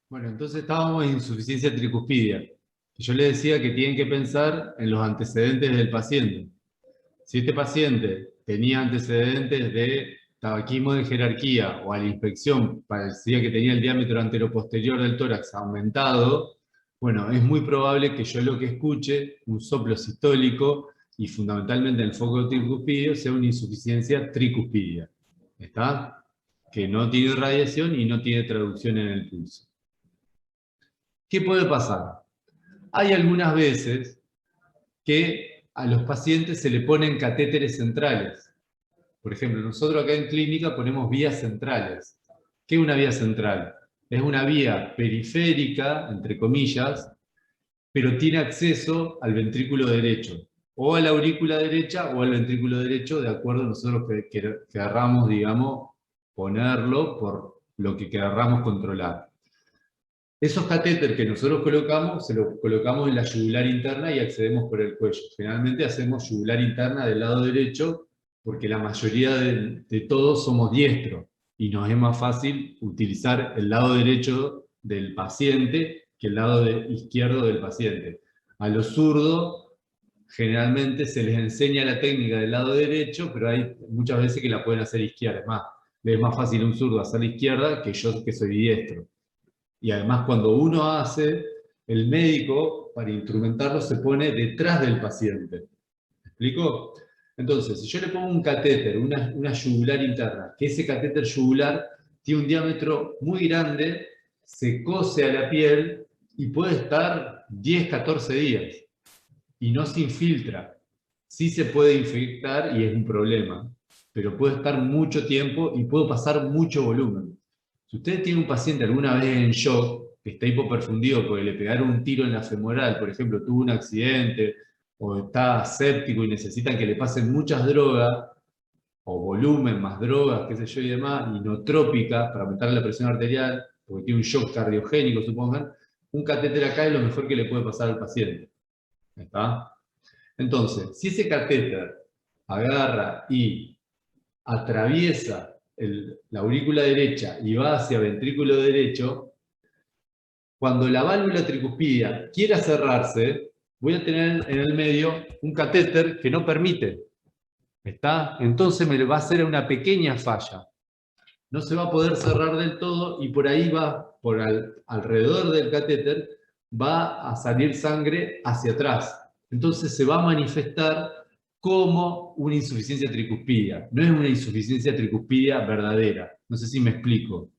Bueno, entonces estábamos en insuficiencia tricuspidia. Yo le decía que tienen que pensar en los antecedentes del paciente. Si este paciente tenía antecedentes de tabaquismo de jerarquía o a la inspección parecía que tenía el diámetro anteroposterior del tórax aumentado, bueno, es muy probable que yo lo que escuche, un soplo sistólico y fundamentalmente el foco tricuspidio, sea una insuficiencia tricuspidia. ¿Está? Que no tiene radiación y no tiene traducción en el pulso. ¿Qué puede pasar? Hay algunas veces que a los pacientes se le ponen catéteres centrales. Por ejemplo, nosotros acá en clínica ponemos vías centrales. ¿Qué es una vía central? Es una vía periférica, entre comillas, pero tiene acceso al ventrículo derecho, o a la aurícula derecha o al ventrículo derecho, de acuerdo a nosotros que querramos, digamos, ponerlo por lo que querramos controlar. Esos catéteres que nosotros colocamos, se los colocamos en la yugular interna y accedemos por el cuello. Generalmente hacemos yugular interna del lado derecho porque la mayoría de todos somos diestros y nos es más fácil utilizar el lado derecho del paciente que el lado izquierdo del paciente. A los zurdos generalmente se les enseña la técnica del lado derecho, pero hay muchas veces que la pueden hacer izquierda. Es más, le es más fácil a un zurdo hacer la izquierda que yo que soy diestro. Y además cuando uno hace, el médico para instrumentarlo se pone detrás del paciente. ¿Me explico? Entonces, si yo le pongo un catéter, una yugular interna, que ese catéter yugular tiene un diámetro muy grande, se cose a la piel y puede estar 10, 14 días y no se infiltra. Sí se puede infectar y es un problema, pero puede estar mucho tiempo y puede pasar mucho volumen. Si ustedes tienen un paciente alguna vez en shock, que está hipoperfundido porque le pegaron un tiro en la femoral, por ejemplo, tuvo un accidente, o está séptico y necesitan que le pasen muchas drogas, o volumen más drogas, qué sé yo y demás, inotrópica para aumentar la presión arterial, porque tiene un shock cardiogénico, supongan, un catéter acá es lo mejor que le puede pasar al paciente. ¿Está? Entonces, si ese catéter agarra y atraviesa la aurícula derecha y va hacia ventrículo derecho, cuando la válvula tricuspidia quiera cerrarse, voy a tener en el medio un catéter que no permite. ¿Está? Entonces me va a hacer una pequeña falla. No se va a poder cerrar del todo y por ahí va, alrededor del catéter, va a salir sangre hacia atrás. Entonces se va a manifestar como una insuficiencia tricuspidia. No es una insuficiencia tricuspidia verdadera. No sé si me explico.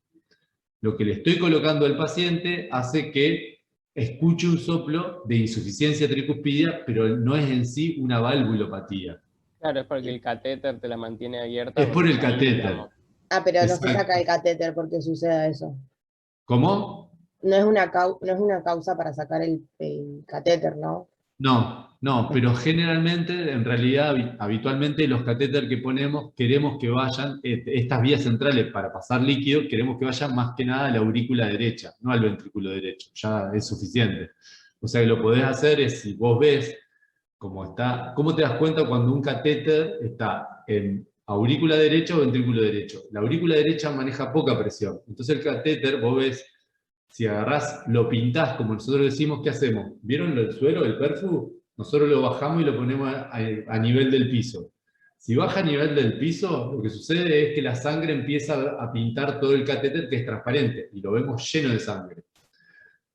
Lo que le estoy colocando al paciente hace que escuche un soplo de insuficiencia tricuspidia, pero no es en sí una valvulopatía. Claro, es porque el catéter te la mantiene abierta Es porque por el está ahí, catéter. digamos. Ah, pero no se saca Exacto. el catéter porque suceda eso. ¿Cómo? No es una causa para sacar el catéter, ¿no? No, no, pero generalmente, en realidad, habitualmente los catéter que ponemos queremos que vayan, estas vías centrales para pasar líquido, queremos que vayan más que nada a la aurícula derecha, no al ventrículo derecho, ya es suficiente. O sea, que lo podés hacer es, si vos ves cómo está, ¿cómo te das cuenta cuando un catéter está en aurícula derecha o ventrículo derecho? La aurícula derecha maneja poca presión, entonces el catéter, vos ves, si agarrás, lo pintás, como nosotros decimos, ¿qué hacemos? ¿Vieron el suero, el perfu? Nosotros lo bajamos y lo ponemos a nivel del piso. Si baja a nivel del piso, lo que sucede es que la sangre empieza a pintar todo el catéter que es transparente y lo vemos lleno de sangre.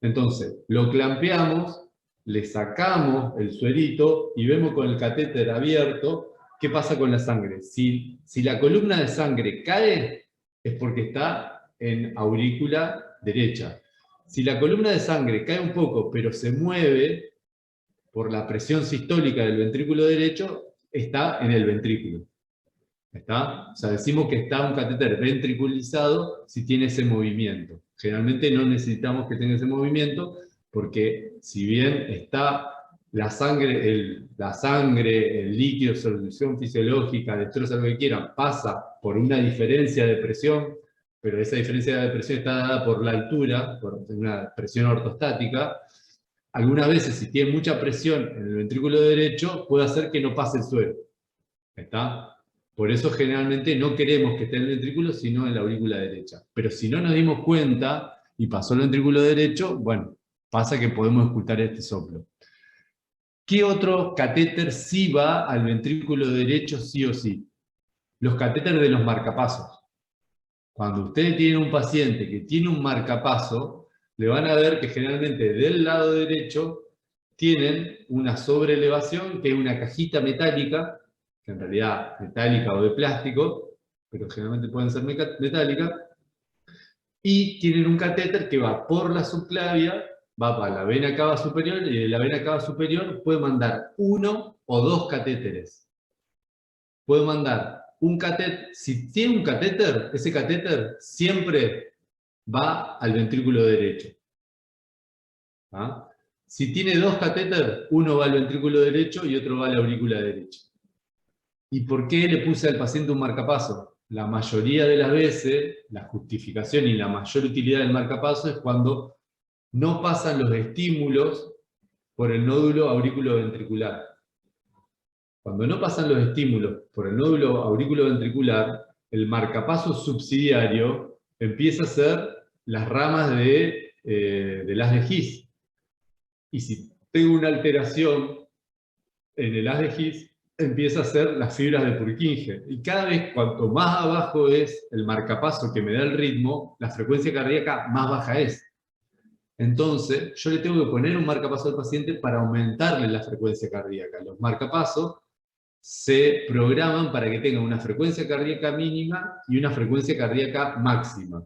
Entonces, lo clampeamos, le sacamos el suerito y vemos con el catéter abierto qué pasa con la sangre. Si la columna de sangre cae, es porque está en aurícula derecha. Si la columna de sangre cae un poco, pero se mueve por la presión sistólica del ventrículo derecho, está en el ventrículo. ¿Está? O sea, decimos que está un catéter ventriculizado si tiene ese movimiento. Generalmente no necesitamos que tenga ese movimiento porque si bien está la sangre, el líquido, solución fisiológica, destroza lo que quieran, pasa por una diferencia de presión, pero esa diferencia de presión está dada por la altura, por una presión ortostática. Algunas veces, si tiene mucha presión en el ventrículo derecho, puede hacer que no pase el suero. ¿Está? Por eso generalmente no queremos que esté en el ventrículo, sino en la aurícula derecha. Pero si no nos dimos cuenta y pasó al ventrículo derecho, bueno, pasa que podemos ocultar este soplo. ¿Qué otro catéter sí va al ventrículo derecho sí o sí? Los catéteres de los marcapasos. Cuando ustedes tienen un paciente que tiene un marcapaso, le van a ver que generalmente del lado derecho tienen una sobreelevación, que es una cajita metálica, que en realidad metálica o de plástico, pero generalmente pueden ser metálicas, y tienen un catéter que va por la subclavia, va para la vena cava superior, y de la vena cava superior puede mandar uno o dos catéteres. Puede mandar un catéter, si tiene un catéter, ese catéter siempre va al ventrículo derecho. ¿Ah? Si tiene dos catéteres, uno va al ventrículo derecho y otro va a la aurícula derecha. ¿Y por qué le puse al paciente un marcapaso? La mayoría de las veces, la justificación y la mayor utilidad del marcapaso es cuando no pasan los estímulos por el nódulo auriculoventricular. Cuando no pasan los estímulos por el nódulo auriculoventricular, el marcapaso subsidiario empieza a ser las ramas del haz de His. Y si tengo una alteración en el haz de His, empieza a ser las fibras de Purkinje. Y cada vez, cuanto más abajo es el marcapaso que me da el ritmo, la frecuencia cardíaca más baja es. Entonces, yo le tengo que poner un marcapaso al paciente para aumentarle la frecuencia cardíaca. Los marcapasos se programan para que tengan una frecuencia cardíaca mínima y una frecuencia cardíaca máxima.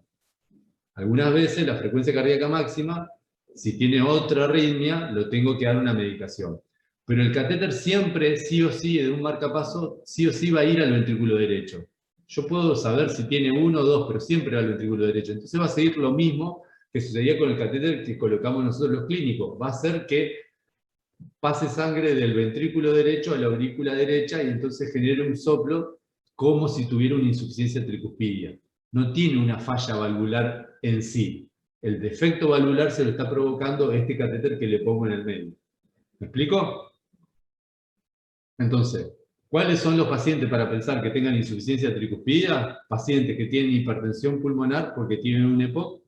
Algunas veces la frecuencia cardíaca máxima, si tiene otra arritmia, lo tengo que dar una medicación. Pero el catéter siempre, sí o sí, de un marcapaso, sí o sí va a ir al ventrículo derecho. Yo puedo saber si tiene uno o dos, pero siempre va al ventrículo derecho. Entonces va a seguir lo mismo que sucedía con el catéter que colocamos nosotros los clínicos. Va a ser que pase sangre del ventrículo derecho a la aurícula derecha y entonces genere un soplo como si tuviera una insuficiencia tricuspidia. No tiene una falla valvular en sí. El defecto valvular se lo está provocando este catéter que le pongo en el medio. ¿Me explico? Entonces, ¿cuáles son los pacientes para pensar que tengan insuficiencia tricuspidia? Pacientes que tienen hipertensión pulmonar porque tienen un EPOC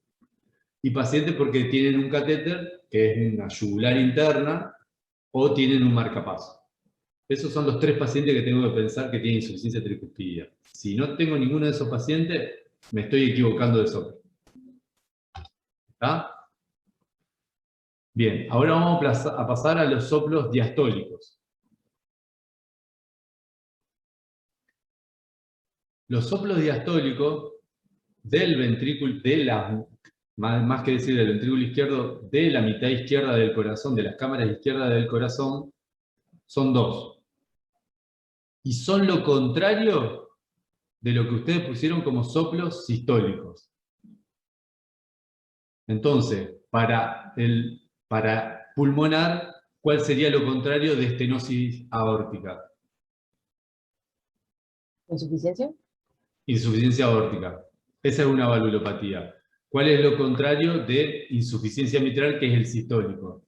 y pacientes porque tienen un catéter que es una yugular interna o tienen un marcapaso. Esos son los tres pacientes que tengo que pensar que tienen insuficiencia tricuspidia. Si no tengo ninguno de esos pacientes, me estoy equivocando de soplo. ¿Está? Bien, ahora vamos a pasar a los soplos diastólicos. Los soplos diastólicos del ventrículo, más que decir del ventrículo izquierdo, de la mitad izquierda del corazón, de las cámaras izquierdas del corazón, son dos. Y son lo contrario de lo que ustedes pusieron como soplos sistólicos. Entonces, para pulmonar, ¿cuál sería lo contrario de estenosis aórtica? ¿Insuficiencia? Insuficiencia aórtica. Esa es una valvulopatía. ¿Cuál es lo contrario de insuficiencia mitral, que es el sistólico?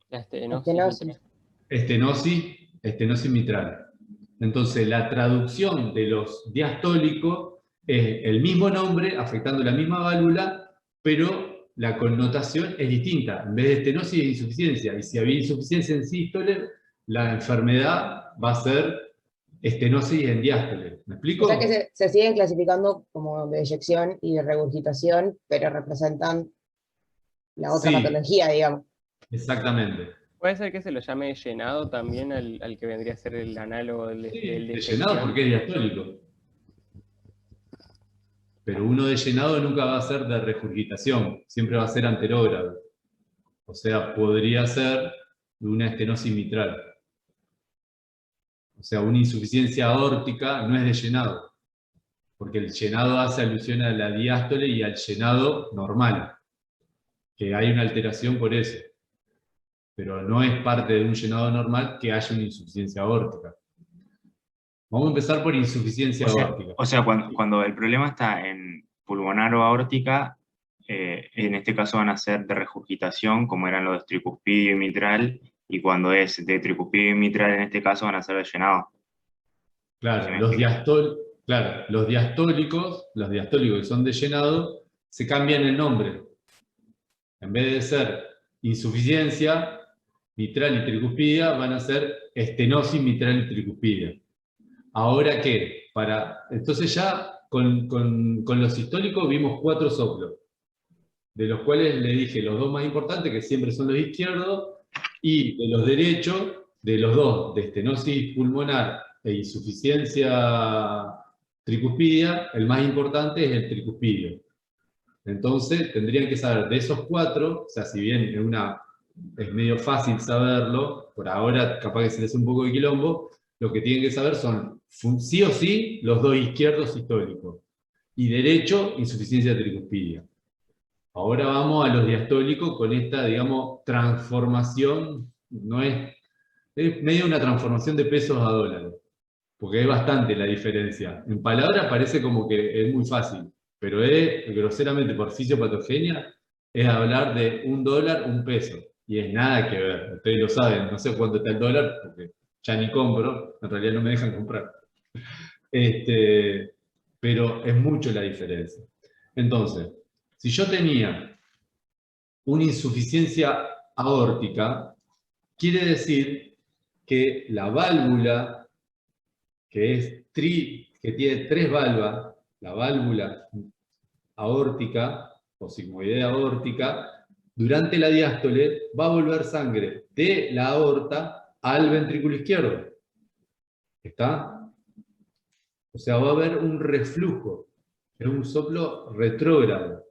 La Estenosis. Estenosis mitral. Entonces, la traducción de los diastólicos es el mismo nombre, afectando la misma válvula, pero la connotación es distinta. En vez de estenosis es insuficiencia. Y si había insuficiencia en sístole, la enfermedad va a ser estenosis en diástole. ¿Me explico? O sea que se siguen clasificando como de eyección y de regurgitación, pero representan la otra Sí, patología, digamos. exactamente. Puede ser que se lo llame llenado también al que vendría a ser el análogo del Sí, de de llenado porque es diastólico. Pero uno de llenado nunca va a ser de regurgitación, siempre va a ser anterógrado. O sea, podría ser de una estenosis mitral. O sea, una insuficiencia aórtica no es de llenado, porque el llenado hace alusión a la diástole y al llenado normal, que hay una alteración por eso. Pero no es parte de un llenado normal que haya una insuficiencia aórtica. Vamos a empezar por insuficiencia aórtica. O sea, cuando el problema está en pulmonar o aórtica, en este caso van a ser de regurgitación, como eran los de tricuspidio y mitral, y cuando es de tricuspidio y mitral, en este caso van a ser de llenado. Claro, los diastólicos que son de llenado se cambian el nombre. En vez de ser insuficiencia mitral y tricuspidia, van a ser estenosis mitral y tricuspidia. ¿Ahora qué? Entonces ya con los sistólicos vimos 4 soplos, de los cuales le dije los 2 más importantes, que siempre son los izquierdos, y de los derechos, de los 2, de estenosis pulmonar e insuficiencia tricuspidia, el más importante es el tricuspidio. Entonces tendrían que saber de esos 4, o sea, si bien es medio fácil saberlo, por ahora capaz que se les hace un poco de quilombo, lo que tienen que saber son, sí o sí, los 2 izquierdos sistólicos, y derecho, insuficiencia tricuspidia. Ahora vamos a los diastólicos con esta, digamos, transformación, es medio una transformación de pesos a dólares, porque es bastante la diferencia. En palabras parece como que es muy fácil, pero groseramente por fisiopatogenia, es hablar de $1, un peso, y es nada que ver. Ustedes lo saben, no sé cuánto está el dólar, porque ya ni compro, en realidad no me dejan comprar. Pero es mucho la diferencia. Entonces, si yo tenía una insuficiencia aórtica, quiere decir que la válvula, que tiene 3 válvulas, la válvula aórtica o sigmoidea aórtica, durante la diástole va a volver sangre de la aorta al ventrículo izquierdo. ¿Está? O sea, va a haber un reflujo, es un soplo retrógrado,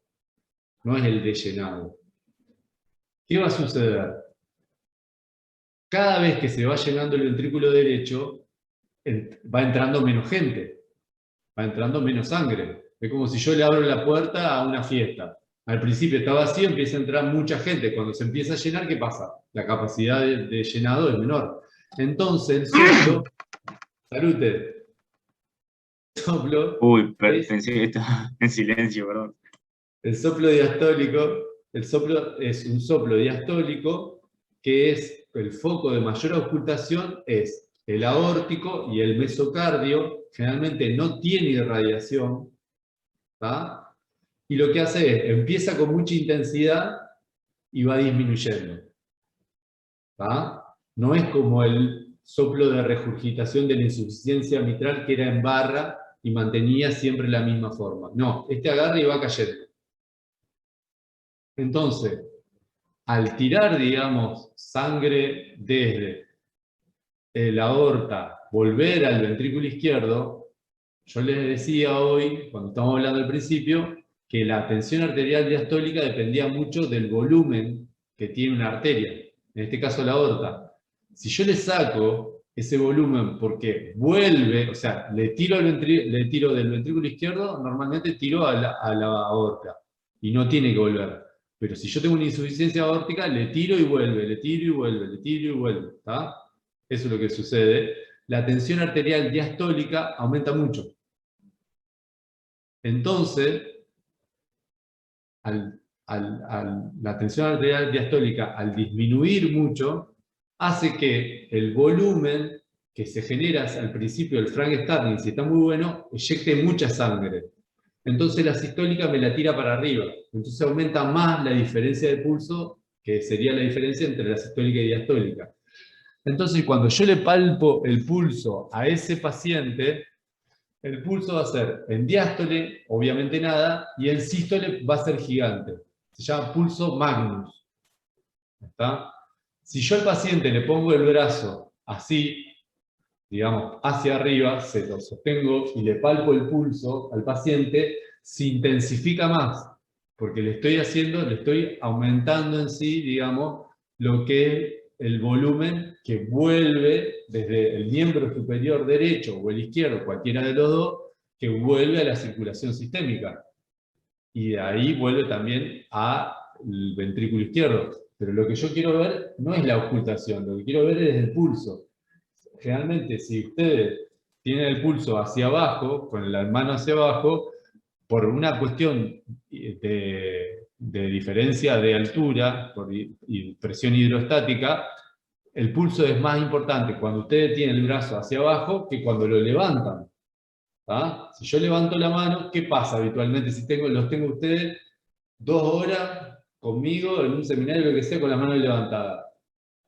no es el de llenado. ¿Qué va a suceder? Cada vez que se va llenando el ventrículo derecho, va entrando menos gente, va entrando menos sangre. Es como si yo le abro la puerta a una fiesta. Al principio está vacío, empieza a entrar mucha gente. Cuando se empieza a llenar, ¿qué pasa? La capacidad de llenado es menor. Entonces, el soplo... Salute. Soplo... Uy, pensé que estaba en silencio, perdón. El soplo diastólico, el soplo es un soplo diastólico que es el foco de mayor ocultación, es el aórtico y el mesocardio, generalmente no tiene irradiación, ¿tá? Y lo que hace es, empieza con mucha intensidad y va disminuyendo, ¿tá? No es como el soplo de regurgitación de la insuficiencia mitral que era en barra y mantenía siempre la misma forma. No, este agarra y va cayendo. Entonces, al tirar, digamos, sangre desde la aorta, volver al ventrículo izquierdo, yo les decía hoy, cuando estamos hablando al principio, que la tensión arterial diastólica dependía mucho del volumen que tiene una arteria, en este caso la aorta. Si yo le saco ese volumen porque vuelve, o sea, le tiro del ventrículo izquierdo, normalmente tiro a la aorta, y no tiene que volver. Pero si yo tengo una insuficiencia aórtica, le tiro y vuelve, le tiro y vuelve, le tiro y vuelve, ¿está? Eso es lo que sucede. La tensión arterial diastólica aumenta mucho. Entonces, la tensión arterial diastólica, al disminuir mucho, hace que el volumen que se genera al principio del Frank-Starling, si está muy bueno, eyecte mucha sangre. Entonces la sistólica me la tira para arriba. Entonces aumenta más la diferencia de pulso, que sería la diferencia entre la sistólica y diastólica. Entonces cuando yo le palpo el pulso a ese paciente, el pulso va a ser en diástole, obviamente nada, y en sístole va a ser gigante. Se llama pulso magnus. ¿Está? Si yo al paciente le pongo el brazo así, digamos, hacia arriba, se lo sostengo y le palpo el pulso al paciente, se intensifica más, porque le estoy aumentando en sí, digamos, lo que es el volumen que vuelve desde el miembro superior derecho o el izquierdo, cualquiera de los dos, que vuelve a la circulación sistémica. Y de ahí vuelve también al ventrículo izquierdo. Pero lo que yo quiero ver no es la ocultación, lo que quiero ver es el pulso. Generalmente, si ustedes tienen el pulso hacia abajo, con la mano hacia abajo, por una cuestión de diferencia de altura y presión hidrostática, el pulso es más importante cuando ustedes tienen el brazo hacia abajo que cuando lo levantan. ¿Ah? Si yo levanto la mano, ¿qué pasa habitualmente si los tengo ustedes 2 horas conmigo en un seminario, lo que sea, con las manos levantadas.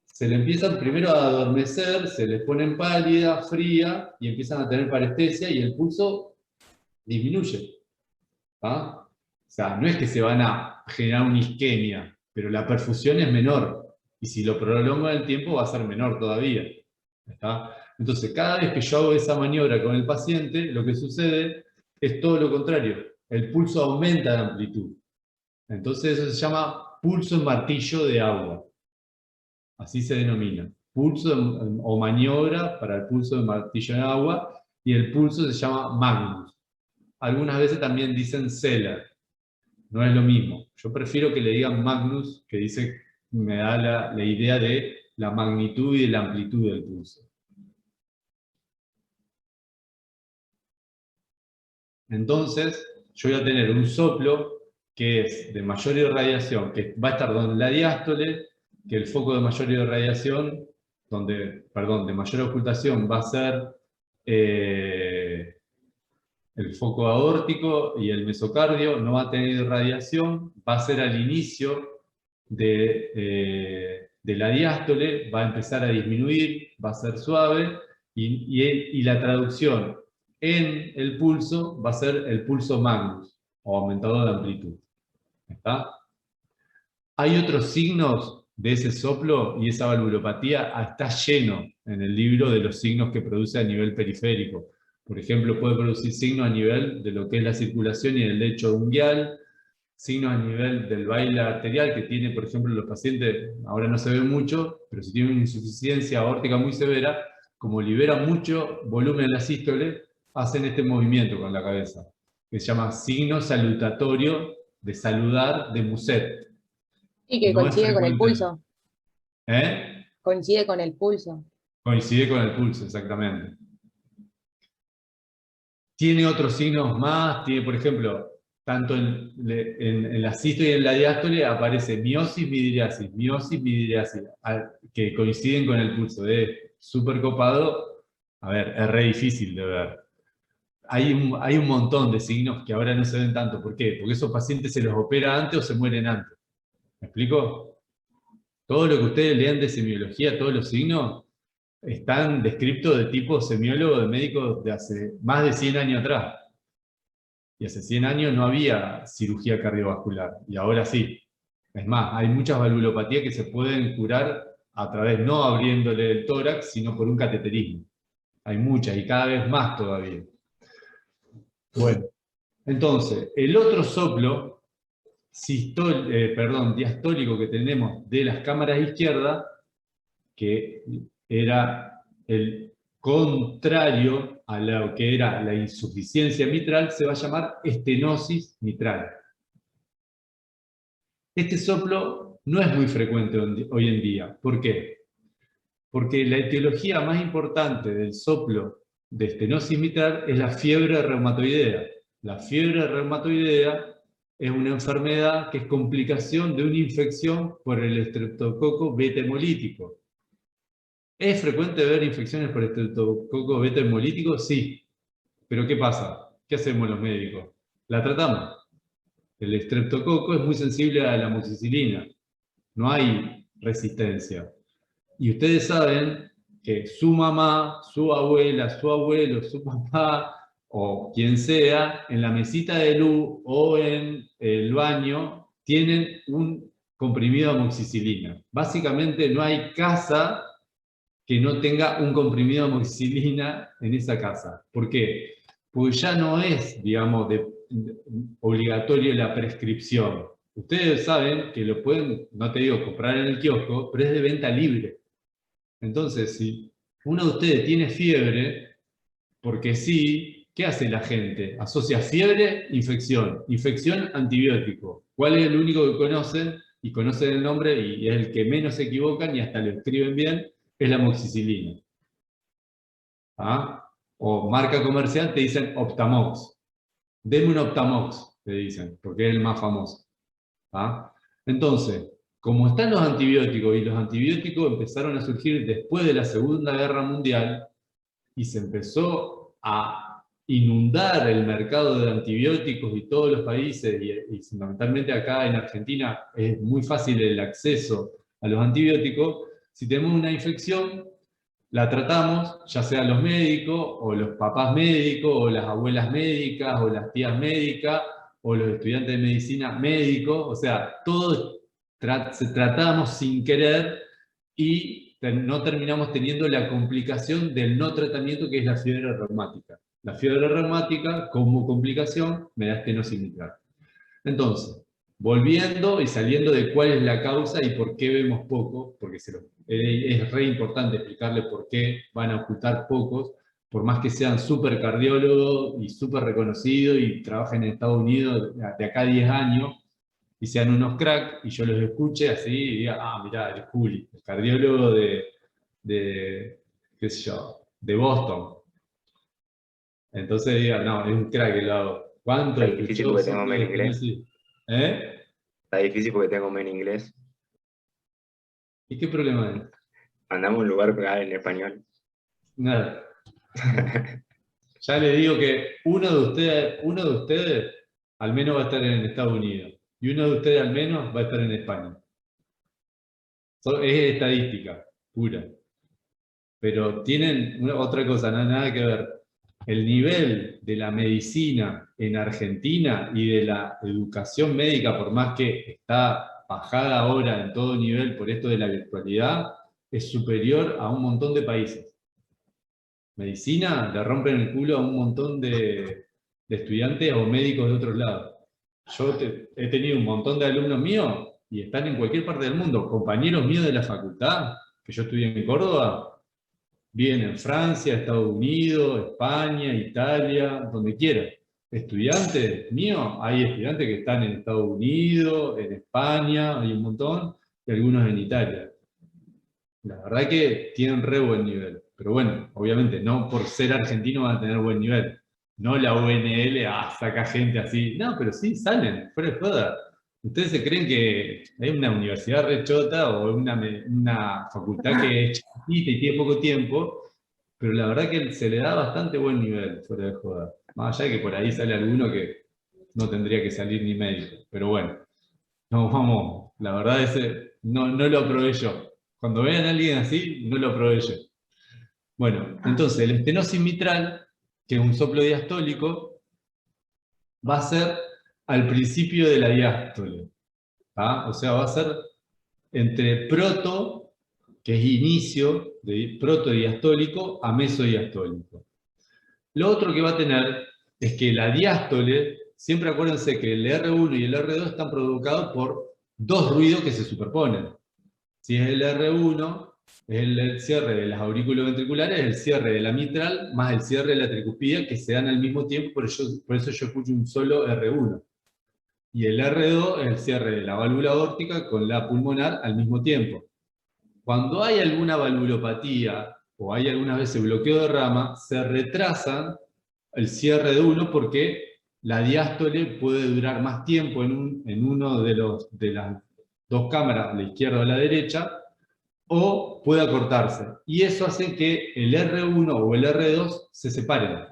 Se le empiezan primero a adormecer, se les ponen pálida, fría, y empiezan a tener parestesia y el pulso disminuye. ¿Ah? O sea, no es que se van a generar una isquemia, pero la perfusión es menor. Y si lo prolonga el tiempo va a ser menor todavía. ¿Está? Entonces, cada vez que yo hago esa maniobra con el paciente, lo que sucede es todo lo contrario. El pulso aumenta de amplitud. Entonces eso se llama pulso en martillo de agua. Así se denomina. Pulso o maniobra para el pulso de martillo de agua, y el pulso se llama Magnus. Algunas veces también dicen Zeller. No es lo mismo. Yo prefiero que le digan Magnus, que dice, me da la idea de la magnitud y de la amplitud del pulso. Entonces, yo voy a tener un soplo que es de mayor irradiación, que va a estar donde la diástole, que el foco de mayor irradiación, de mayor ocultación va a ser el foco aórtico, y el mesocardio no va a tener irradiación, va a ser al inicio de la diástole, va a empezar a disminuir, va a ser suave, y la traducción en el pulso va a ser el pulso magnus, o aumentador de amplitud. ¿Está? Hay otros signos de ese soplo, y esa valvulopatía está lleno en el libro de los signos que produce a nivel periférico. Por ejemplo, puede producir signos a nivel de lo que es la circulación y el lecho unguial, signos a nivel del baile arterial que tiene, por ejemplo, los pacientes, ahora no se ve mucho, pero si tienen una insuficiencia aórtica muy severa, como libera mucho volumen en la sístole, hacen este movimiento con la cabeza, que se llama signo salutatorio de saludar de Muset. Y que No es coincide con el frecuente. pulso. ¿Eh? Coincide con el pulso. Coincide con el pulso, exactamente. Tiene otros signos más, tiene, por ejemplo, tanto en la sístole y en la diástole aparece miosis, midriasis, que coinciden con el pulso. Es súper copado. A ver, es re difícil de ver. Hay un montón de signos que ahora no se ven tanto. ¿Por qué? Porque esos pacientes se los opera antes o se mueren antes. ¿Me explico? Todo lo que ustedes lean de semiología, todos los signos, están descritos de tipo semiólogo de médicos de hace más de 100 años atrás. Y hace 100 años no había cirugía cardiovascular, y ahora sí. Es más, hay muchas valvulopatías que se pueden curar a través, no abriéndole el tórax, sino por un cateterismo. Hay muchas, y cada vez más todavía. Bueno, entonces, el otro soplo diastólico que tenemos de las cámaras izquierdas, que era el contrario a lo que era la insuficiencia mitral, se va a llamar estenosis mitral. Este soplo no es muy frecuente hoy en día. ¿Por qué? Porque la etiología más importante del soplo de estenosis mitral es la fiebre reumatoidea. La fiebre reumatoidea es una enfermedad que es complicación de una infección por el estreptococo beta hemolítico. ¿Es frecuente ver infecciones por estreptococo beta hemolítico? Sí. ¿Pero qué pasa? ¿Qué hacemos los médicos? La tratamos. El estreptococo es muy sensible a la amoxicilina. No hay resistencia. Y ustedes saben que su mamá, su abuela, su abuelo, su papá, o quien sea, en la mesita de luz o en el baño, tienen un comprimido de amoxicilina. Básicamente no hay casa que no tenga un comprimido de amoxicilina en esa casa. ¿Por qué? Porque ya no es, digamos, obligatorio la prescripción. Ustedes saben que lo pueden, no te digo comprar en el kiosco, pero es de venta libre. Entonces, si uno de ustedes tiene fiebre, porque sí, ¿qué hace la gente? Asocia fiebre, infección. Infección, antibiótico. ¿Cuál es el único que conocen? Y conocen el nombre, y es el que menos se equivocan, y hasta lo escriben bien, es la amoxicilina. ¿Ah? O marca comercial te dicen Optamox. Deme un Optamox, te dicen, porque es el más famoso. ¿Ah? Entonces, como están los antibióticos, y los antibióticos empezaron a surgir después de la Segunda Guerra Mundial, y se empezó a inundar el mercado de antibióticos y todos los países, y fundamentalmente acá en Argentina es muy fácil el acceso a los antibióticos, si tenemos una infección, la tratamos, ya sea los médicos, o los papás médicos, o las abuelas médicas, o las tías médicas, o los estudiantes de medicina médicos, o sea, todos tratamos sin querer y no terminamos teniendo la complicación del no tratamiento, que es la fiebre reumática. La fiebre reumática, como complicación, me da estenosis mitral. Entonces, volviendo y saliendo de cuál es la causa y por qué vemos poco, porque es re importante explicarle por qué van a ocultar pocos, por más que sean súper cardiólogos y súper reconocidos y trabajen en Estados Unidos de acá a 10 años, y sean unos crack, y yo los escuche así y diga, ah, mirá, el Juli, el cardiólogo qué sé yo, de Boston. Entonces diga, no, es un crack el lado. ¿Cuánto Está difícil escuchó porque tengo sobre men inglés. estenosis? ¿Eh? Está difícil porque tengo men inglés. ¿Y qué problema es? Andamos a un lugar que habla en español. Nada. Ya le digo que uno de ustedes al menos va a estar en Estados Unidos y uno de ustedes al menos va a estar en España. Es estadística pura. Pero tienen otra cosa, nada que ver. El nivel de la medicina en Argentina y de la educación médica, por más que está bajada ahora en todo nivel por esto de la virtualidad, es superior a un montón de países. Medicina le rompen el culo a un montón de estudiantes o médicos de otros lados. Yo he tenido un montón de alumnos míos y están en cualquier parte del mundo. Compañeros míos de la facultad, que yo estudié en Córdoba, viven en Francia, Estados Unidos, España, Italia, donde quiera. Estudiantes míos, hay estudiantes que están en Estados Unidos, en España, hay un montón, y algunos en Italia. La verdad que tienen re buen nivel. Pero bueno, obviamente, no por ser argentino van a tener buen nivel. No la UNL, saca gente así. No, pero sí, salen, fuera de joda. ¿Ustedes se creen que hay una universidad re chota o una facultad que es chiquita y tiene poco tiempo? Pero la verdad que se le da bastante buen nivel, fuera de joda. Más allá de que por ahí sale alguno que no tendría que salir ni médico. Pero bueno, no, vamos, la verdad no lo aprobé yo. Cuando vean a alguien así, no lo aprobé yo. Bueno, entonces el estenosis mitral, que es un soplo diastólico, va a ser al principio de la diástole. O sea, va a ser entre proto, que es inicio de protodiastólico, a mesodiastólico. Lo otro que va a tener es que la diástole, siempre acuérdense que el R1 y el R2 están provocados por dos ruidos que se superponen. Si es el R1, es el cierre de las auriculoventriculares, el cierre de la mitral, más el cierre de la tricuspida, que se dan al mismo tiempo, por eso yo escucho un solo R1. Y el R2 es el cierre de la válvula aórtica con la pulmonar al mismo tiempo. Cuando hay alguna valvulopatía, o hay algunas veces bloqueo de rama, se retrasan el cierre de uno porque la diástole puede durar más tiempo en uno de las dos cámaras, la izquierda o la derecha, o puede acortarse. Y eso hace que el R1 o el R2 se separen.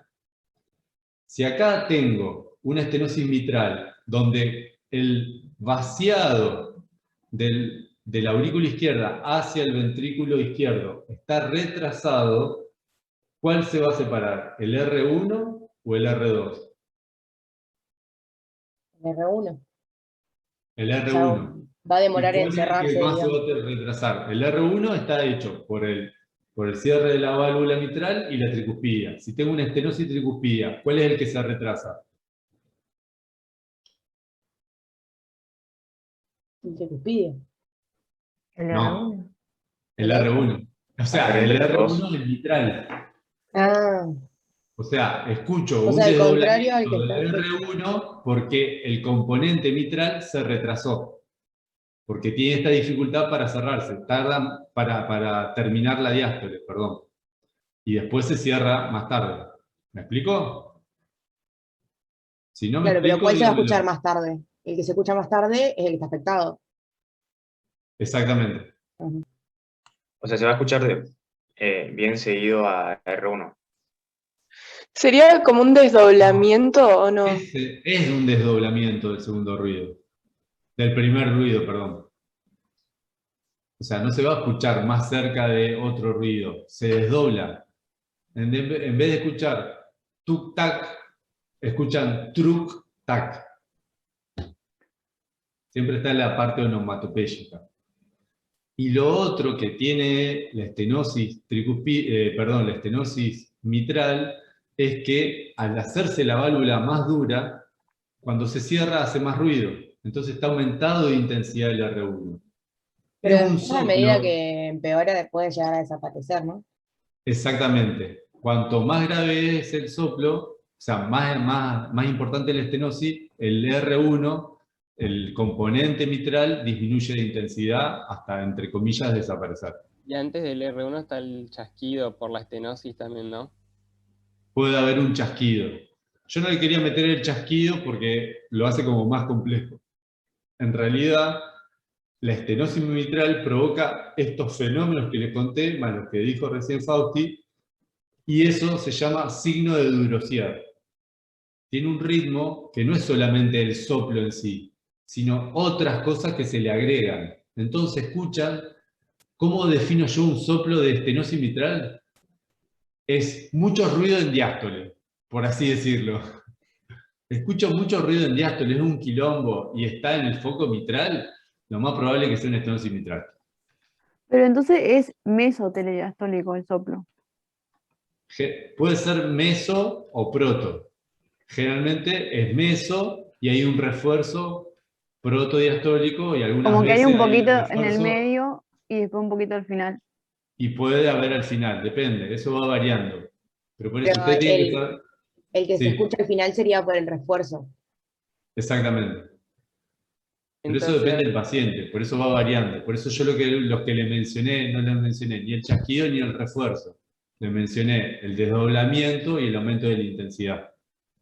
Si acá tengo una estenosis mitral donde el vaciado de la aurícula izquierda hacia el ventrículo izquierdo está retrasado, ¿cuál se va a separar? ¿El R1 o el R2? El R1. El O sea, R1. va a demorar ¿Y en cuál es el cerrarse, que más se digamos. va a retrasar? El R1 está hecho por el cierre de la válvula mitral y la tricuspidia. Si tengo una estenosis tricuspidia, ¿cuál es el que se retrasa? El tricuspidio. No, el R1. O sea, el R1 es mitral. Ah, O sea, escucho o un sea, al contrario al desdoblamiento que está. del R1 porque el componente mitral se retrasó. Porque tiene esta dificultad para cerrarse. Tarda para terminar la diástole, perdón. Y después se cierra más tarde. ¿Me explico? Si no me Claro, pero explico, ¿cuál se va a díganmelo. escuchar más tarde? El que se escucha más tarde es el que está afectado. Exactamente. Ujú. O sea, se va a escuchar bien seguido a R1. ¿Sería como un desdoblamiento o no? Es un desdoblamiento del segundo ruido. Del primer ruido, perdón. O sea, no se va a escuchar más cerca de otro ruido, se desdobla. En vez de escuchar tuk-tac, escuchan truc-tac. Siempre está en la parte onomatopéyica. Y lo otro que tiene la estenosis, la estenosis mitral es que al hacerse la válvula más dura, cuando se cierra hace más ruido. Entonces está aumentado de intensidad el R1. Pero Es un después, a medida soplo. que empeora, puede llegar a desaparecer, ¿no? Exactamente. Cuanto más grave es el soplo, o sea, más importante la estenosis, el R1, el componente mitral, disminuye de intensidad hasta, entre comillas, desaparecer. Y antes del R1 está el chasquido por la estenosis también, ¿no? Puede haber un chasquido. Yo no le quería meter el chasquido porque lo hace como más complejo. En realidad, la estenosis mitral provoca estos fenómenos que les conté, más los que dijo recién Fausti, y eso se llama signo de Durossier. Tiene un ritmo que no es solamente el soplo en sí, sino otras cosas que se le agregan. Entonces, ¿escuchan cómo defino yo un soplo de estenosis mitral? Es mucho ruido en diástole, por así decirlo. Escucho mucho ruido en diástole, es un quilombo y está en el foco mitral, lo más probable es que sea una estenosis mitral. Pero entonces es mesotelidiastólico el soplo. Puede ser meso o proto. Generalmente es meso y hay un refuerzo protodiastólico y algunas Como que hay veces un hay poquito en el refuerzo medio y después un poquito al final. y puede haber al final, depende, eso va variando. Pero por eso Pero usted tiene que saber. el que se Sí, escucha al final sería por el refuerzo. exactamente. Pero eso Entonces, depende del paciente, por eso va variando. Por eso yo los que le mencioné, no le mencioné ni el chasquido ni el refuerzo. Le mencioné el desdoblamiento y el aumento de la intensidad.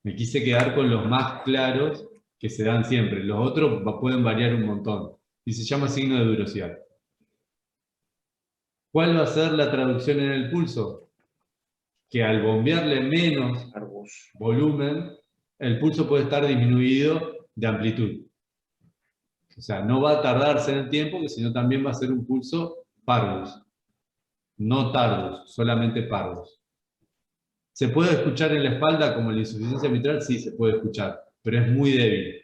Me quise quedar con los más claros que se dan siempre. Los otros pueden variar un montón. Y se llama signo de Durossier. ¿Cuál va a ser la traducción en el pulso? Que al bombearle menos volumen, el pulso puede estar disminuido de amplitud. O sea, no va a tardarse en el tiempo, sino también va a ser un pulso parvus. No tardus, solamente parvus. ¿Se puede escuchar en la espalda como la insuficiencia mitral? Sí, se puede escuchar, pero es muy débil.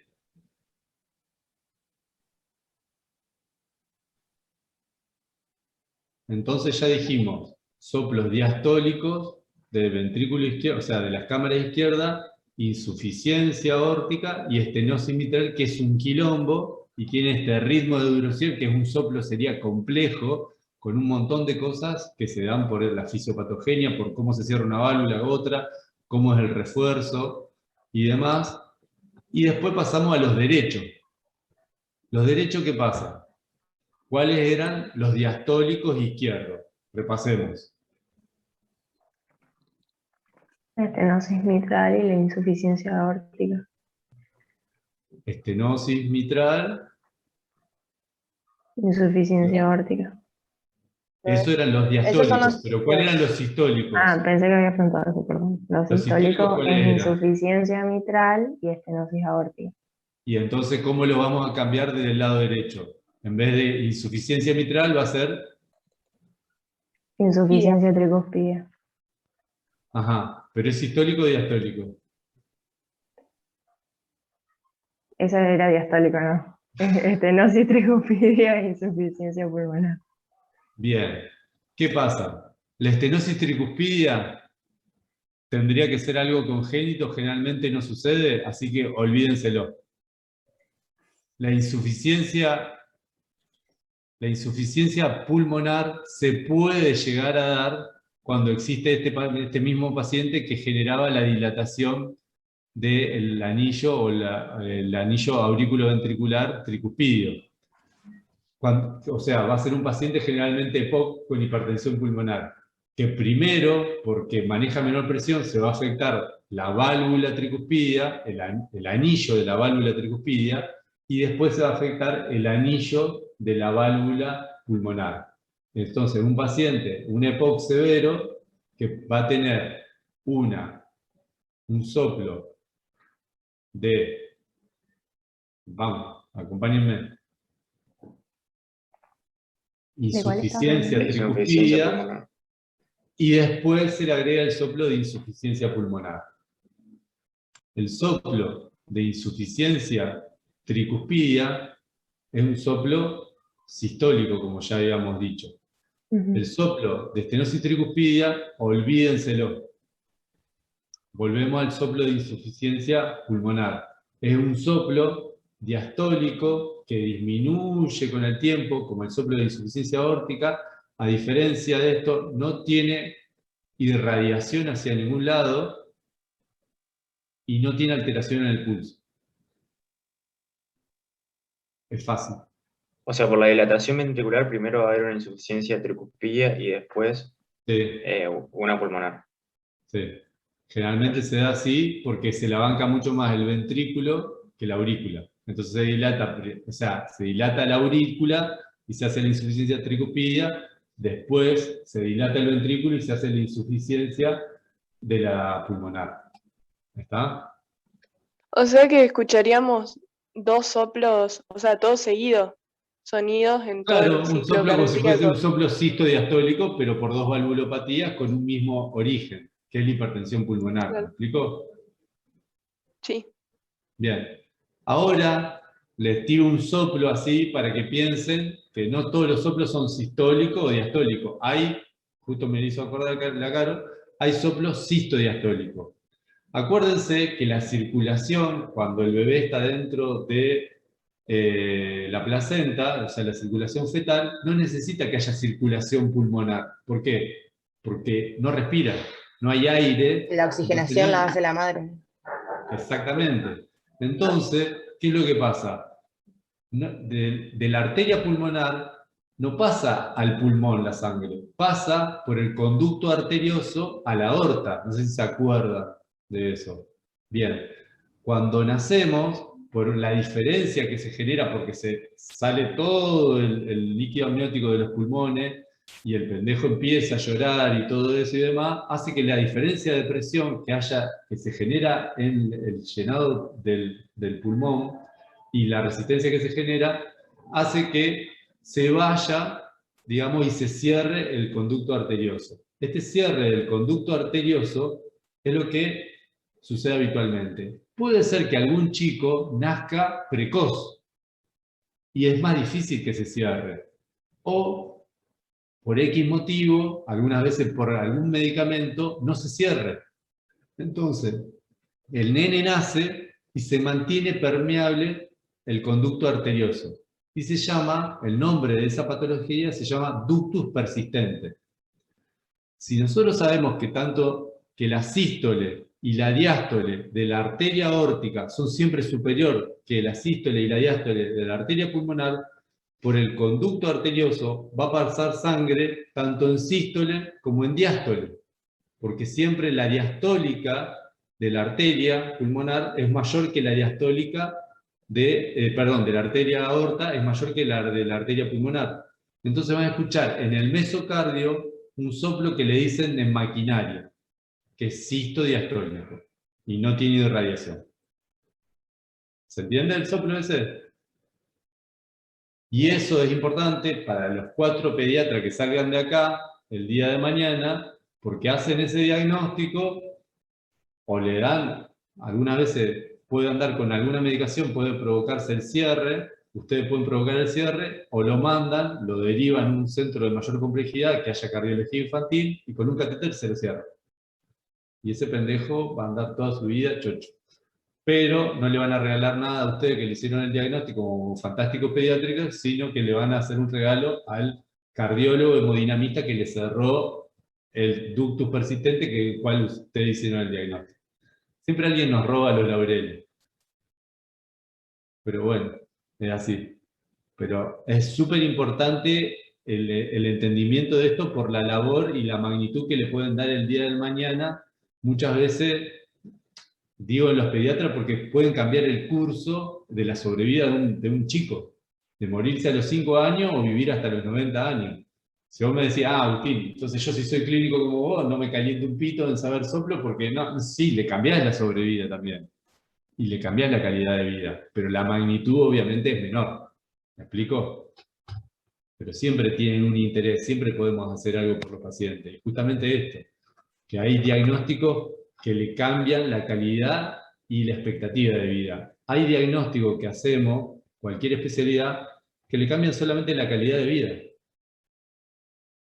Entonces ya dijimos, soplos diastólicos del ventrículo izquierdo, o sea, de las cámaras izquierdas, insuficiencia aórtica y estenosis mitral, que es un quilombo, y tiene este ritmo de Durossier, que es un soplo, sería complejo, con un montón de cosas que se dan por la fisiopatogenia, por cómo se cierra una válvula u otra, cómo es el refuerzo y demás. Y después pasamos a los derechos. ¿Los derechos qué pasa? ¿Cuáles eran los diastólicos izquierdos? Repasemos. La estenosis mitral y la insuficiencia aórtica. Estenosis mitral. Insuficiencia aórtica. Eso eran los Esos son diastólicos, los- pero ¿cuáles eran los sistólicos? Ah, pensé que había preguntado eso, perdón. Los ¿Los sistólicos sistólicos cuáles es eran? insuficiencia mitral y estenosis aórtica. Y entonces, ¿cómo lo vamos a cambiar desde el lado derecho? En vez de insuficiencia mitral va a ser... Insuficiencia tricuspidea. Ajá, pero es sistólico o diastólico. Esa era diastólica, ¿no? Estenosis tricuspidea e insuficiencia pulmonar. Bien. ¿Qué pasa? La estenosis tricuspidia tendría que ser algo congénito, generalmente no sucede, así que olvídenselo. La insuficiencia pulmonar se puede llegar a dar cuando existe este mismo paciente que generaba la dilatación del anillo o el anillo auriculoventricular tricuspidio. O sea, va a ser un paciente generalmente EPOC con hipertensión pulmonar, que primero, porque maneja menor presión, se va a afectar la válvula tricuspidia, el anillo de la válvula tricuspidia, y después se va a afectar el anillo de la válvula pulmonar. Entonces, un paciente, un EPOC severo, que va a tener una un soplo de, vamos, acompáñenme, ¿De cuál estás insuficiencia hablando? Insuficiencia tricúspida, pulmonar. y después se le agrega el soplo de insuficiencia pulmonar. El soplo de insuficiencia tricúspida es un soplo sistólico, como ya habíamos dicho. El soplo de estenosis tricúspida, olvídenselo. Volvemos al soplo de insuficiencia pulmonar. Es un soplo diastólico que disminuye con el tiempo, como el soplo de insuficiencia aórtica. A diferencia de esto, no tiene irradiación hacia ningún lado y no tiene alteración en el pulso. Es fácil. O sea, por la dilatación ventricular primero va a haber una insuficiencia tricúspida y después Sí, una pulmonar. sí. Generalmente se da así porque se la banca mucho más el ventrículo que la aurícula. Entonces se dilata, o sea, se dilata la aurícula y se hace la insuficiencia tricúspida. Después se dilata el ventrículo y se hace la insuficiencia de la pulmonar. ¿Está? O sea que escucharíamos dos soplos, o sea, todos seguidos, sonidos en todo Claro, el un ciclo soplo como si fuese un cardíaco. soplo cisto-diastólico, pero por dos valvulopatías con un mismo origen, que es la hipertensión pulmonar. ¿Me Claro. explico? Sí. Bien. Ahora les tiro un soplo así para que piensen que no todos los soplos son sistólicos o diastólicos. Hay, justo me hizo acordar la Caro, hay soplos sistodiastólicos. Acuérdense que la circulación, cuando el bebé está dentro de la placenta, o sea, la circulación fetal, no necesita que haya circulación pulmonar. ¿Por qué? Porque no respira, no hay aire. La oxigenación la hace la madre. Exactamente. Entonces, ¿qué es lo que pasa? De la arteria pulmonar no pasa al pulmón la sangre, pasa por el conducto arterioso a la aorta. No sé si se acuerdan de eso. Bien, cuando nacemos, por la diferencia que se genera, porque se sale todo el líquido amniótico de los pulmones, y el pendejo empieza a llorar y todo eso y demás, hace que la diferencia de presión que se genera en el llenado del pulmón y la resistencia que se genera, hace que se vaya, digamos, y se cierre el conducto arterioso. Este cierre del conducto arterioso es lo que sucede habitualmente. Puede ser que algún chico nazca precoz y es más difícil que se cierre. O por X motivo, algunas veces por algún medicamento, no se cierre. Entonces, el nene nace y se mantiene permeable el conducto arterioso. Y se llama, el nombre de esa patología se llama ductus persistente. Si nosotros sabemos que tanto que la sístole y la diástole de la arteria aórtica son siempre superior que la sístole y la diástole de la arteria pulmonar, por el conducto arterioso va a pasar sangre tanto en sístole como en diástole, porque siempre la diastólica de la arteria pulmonar es mayor que la diastólica de la arteria aorta es mayor que la de la arteria pulmonar. Entonces van a escuchar en el mesocardio un soplo que le dicen en maquinaria, que es sistodiastólico, y no tiene irradiación. ¿Se entiende el soplo ese? Y eso es importante para los 4 pediatras que salgan de acá el día de mañana, porque hacen ese diagnóstico, o le dan, algunas veces puede andar con alguna medicación, puede provocarse el cierre, ustedes pueden provocar el cierre, o lo mandan, lo derivan a un centro de mayor complejidad, que haya cardiología infantil, y con un catéter se lo cierra. Y ese pendejo va a andar toda su vida chocho. Pero no le van a regalar nada a ustedes que le hicieron el diagnóstico como fantástico pediátrico, sino que le van a hacer un regalo al cardiólogo hemodinamista que le cerró el ductus persistente que el cual ustedes hicieron el diagnóstico. Siempre alguien nos roba los laureles. Pero bueno, es así. Pero es súper importante el entendimiento de esto por la labor y la magnitud que le pueden dar el día del mañana. Muchas veces digo en los pediatras porque pueden cambiar el curso de la sobrevida de un chico, de morirse a los 5 años o vivir hasta los 90 años. Si vos me decís, Agustín, entonces yo si soy clínico como vos, no me caliento un pito en saber soplo, porque no, sí, le cambiás la sobrevida también. Y le cambiás la calidad de vida, pero la magnitud obviamente es menor. ¿Me explico? Pero siempre tienen un interés, siempre podemos hacer algo por los pacientes. Y justamente esto, que hay diagnósticos que le cambian la calidad y la expectativa de vida. Hay diagnósticos que hacemos, cualquier especialidad, que le cambian solamente la calidad de vida.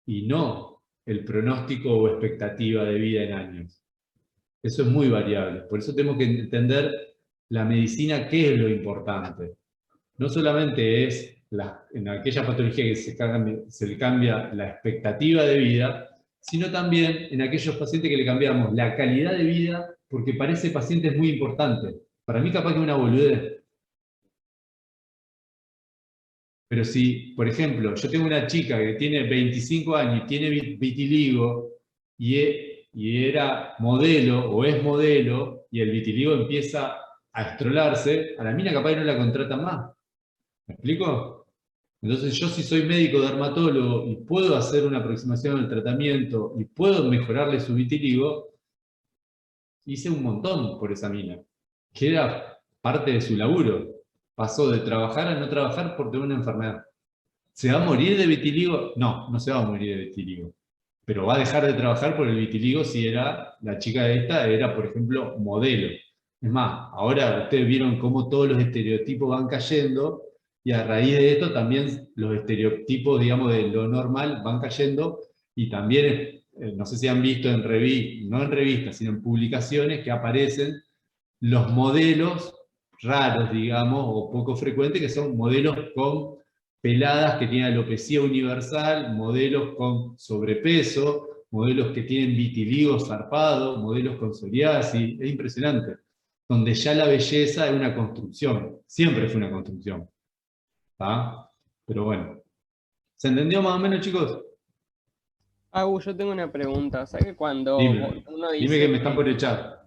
Y no el pronóstico o expectativa de vida en años. Eso es muy variable. Por eso tenemos que entender la medicina, qué es lo importante. No solamente es en aquella patología que se le cambia la expectativa de vida, sino también en aquellos pacientes que le cambiamos la calidad de vida, porque para ese paciente es muy importante. Para mí capaz que es una boludez. Pero si, por ejemplo, yo tengo una chica que tiene 25 años y tiene vitiligo y era modelo o es modelo y el vitiligo empieza a estrolarse, a la mina capaz que no la contratan más. ¿Me explico? Entonces yo si soy médico dermatólogo y puedo hacer una aproximación al tratamiento y puedo mejorarle su vitiligo, hice un montón por esa mina, que era parte de su laburo. Pasó de trabajar a no trabajar por tener una enfermedad. ¿Se va a morir de vitiligo? No, no se va a morir de vitiligo. Pero va a dejar de trabajar por el vitiligo si la chica esta era, por ejemplo, modelo. Es más, ahora ustedes vieron cómo todos los estereotipos van cayendo, y a raíz de esto también los estereotipos, digamos, de lo normal van cayendo, y también, no sé si han visto en revistas, no en revistas, sino en publicaciones, que aparecen los modelos raros, digamos, o poco frecuentes, que son modelos con peladas que tienen alopecia universal, modelos con sobrepeso, modelos que tienen vitiligo zarpado, modelos con psoriasis, es impresionante. Donde ya la belleza es una construcción, siempre fue una construcción. ¿Tá? Pero bueno. ¿Se entendió más o menos, chicos? Yo tengo una pregunta. O sea que cuando Dime, uno dice dime que me están por echar.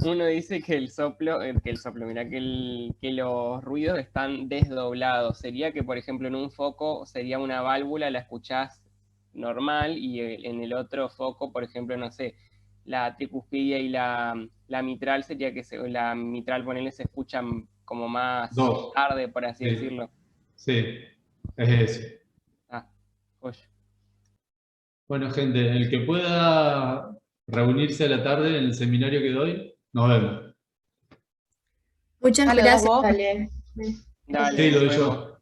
uno dice que el soplo, mira, que los ruidos están desdoblados. Sería que, por ejemplo, en un foco sería una válvula, la escuchás normal, y en el otro foco, por ejemplo, no sé, la tricuspidia y la mitral sería que la mitral, ponele, se escuchan como más Dos. tarde, por así Sí. decirlo. Sí, es ese. Joya. Bueno, gente, el que pueda reunirse a la tarde en el seminario que doy, nos vemos. Muchas Dale, gracias. vos. Dale. Dale, Sí, lo nos doy vemos. yo.